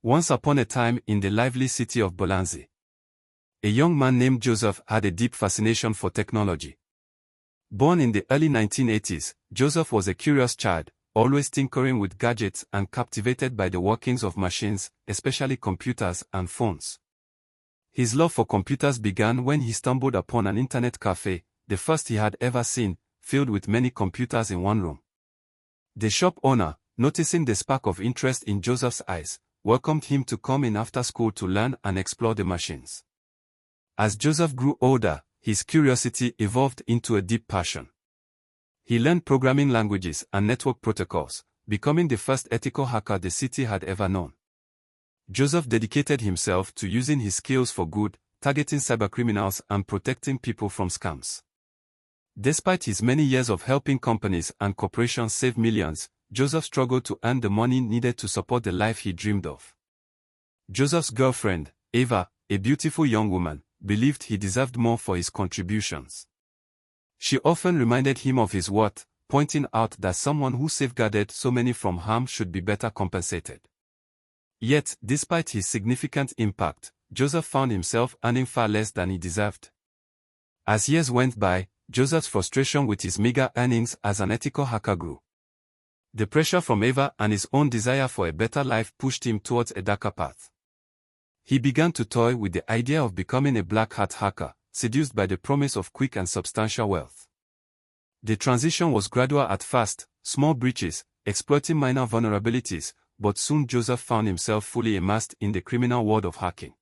Once upon a time in the lively city of Bolanzi, a young man named Joseph had a deep fascination for technology. Born in the early 1980s, Joseph was a curious child, always tinkering with gadgets and captivated by the workings of machines, especially computers and phones. His love for computers began when he stumbled upon an internet cafe, the first he had ever seen, filled with many computers in one room. The shop owner, noticing the spark of interest in Joseph's eyes, welcomed him to come in after school to learn and explore the machines. As Joseph grew older, his curiosity evolved into a deep passion. He learned programming languages and network protocols, becoming the first ethical hacker the city had ever known. Joseph dedicated himself to using his skills for good, targeting cybercriminals and protecting people from scams. Despite his many years of helping companies and corporations save millions, Joseph struggled to earn the money needed to support the life he dreamed of. Joseph's girlfriend, Eva, a beautiful young woman, believed he deserved more for his contributions. She often reminded him of his worth, pointing out that someone who safeguarded so many from harm should be better compensated. Yet, despite his significant impact, Joseph found himself earning far less than he deserved. As years went by, Joseph's frustration with his meager earnings as an ethical hacker grew. The pressure from Eva and his own desire for a better life pushed him towards a darker path. He began to toy with the idea of becoming a black hat hacker, seduced by the promise of quick and substantial wealth. The transition was gradual at first, small breaches, exploiting minor vulnerabilities, but soon Joseph found himself fully immersed in the criminal world of hacking.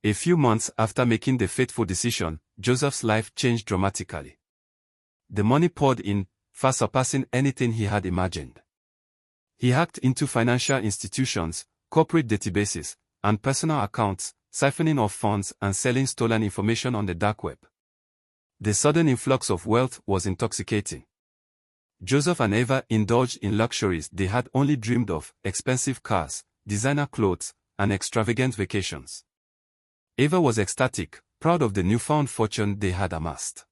A few months after making the fateful decision, Joseph's life changed dramatically. The money poured in, far surpassing anything he had imagined. He hacked into financial institutions, corporate databases, and personal accounts, siphoning off funds and selling stolen information on the dark web. The sudden influx of wealth was intoxicating. Joseph and Eva indulged in luxuries they had only dreamed of: expensive cars, designer clothes, and extravagant vacations. Eva was ecstatic, proud of the newfound fortune they had amassed.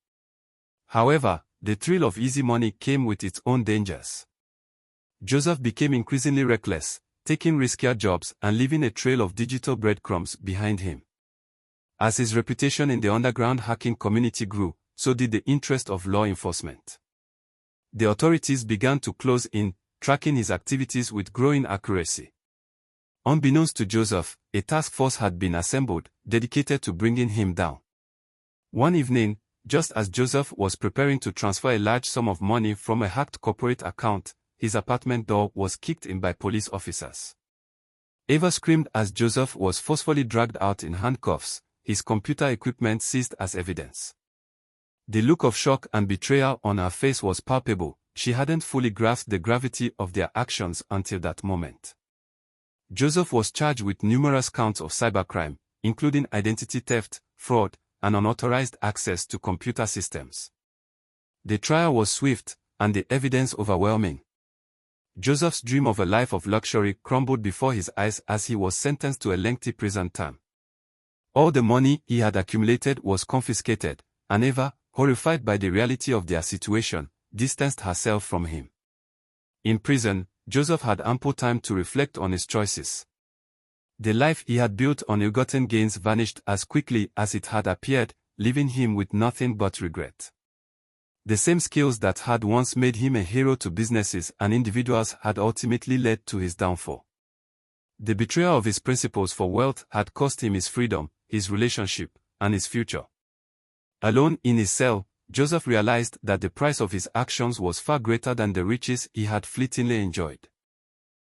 However, the thrill of easy money came with its own dangers. Joseph became increasingly reckless, taking riskier jobs and leaving a trail of digital breadcrumbs behind him. As his reputation in the underground hacking community grew, so did the interest of law enforcement. The authorities began to close in, tracking his activities with growing accuracy. Unbeknownst to Joseph, a task force had been assembled, dedicated to bringing him down. One evening, just as Joseph was preparing to transfer a large sum of money from a hacked corporate account, his apartment door was kicked in by police officers. Eva screamed as Joseph was forcefully dragged out in handcuffs, his computer equipment seized as evidence. The look of shock and betrayal on her face was palpable. She hadn't fully grasped the gravity of their actions until that moment. Joseph was charged with numerous counts of cybercrime, including identity theft, fraud, and unauthorized access to computer systems. The trial was swift, and the evidence overwhelming. Joseph's dream of a life of luxury crumbled before his eyes as he was sentenced to a lengthy prison term. All the money he had accumulated was confiscated, and Eva, horrified by the reality of their situation, distanced herself from him. In prison, Joseph had ample time to reflect on his choices. The life he had built on ill-gotten gains vanished as quickly as it had appeared, leaving him with nothing but regret. The same skills that had once made him a hero to businesses and individuals had ultimately led to his downfall. The betrayal of his principles for wealth had cost him his freedom, his relationship, and his future. Alone in his cell, Joseph realized that the price of his actions was far greater than the riches he had fleetingly enjoyed.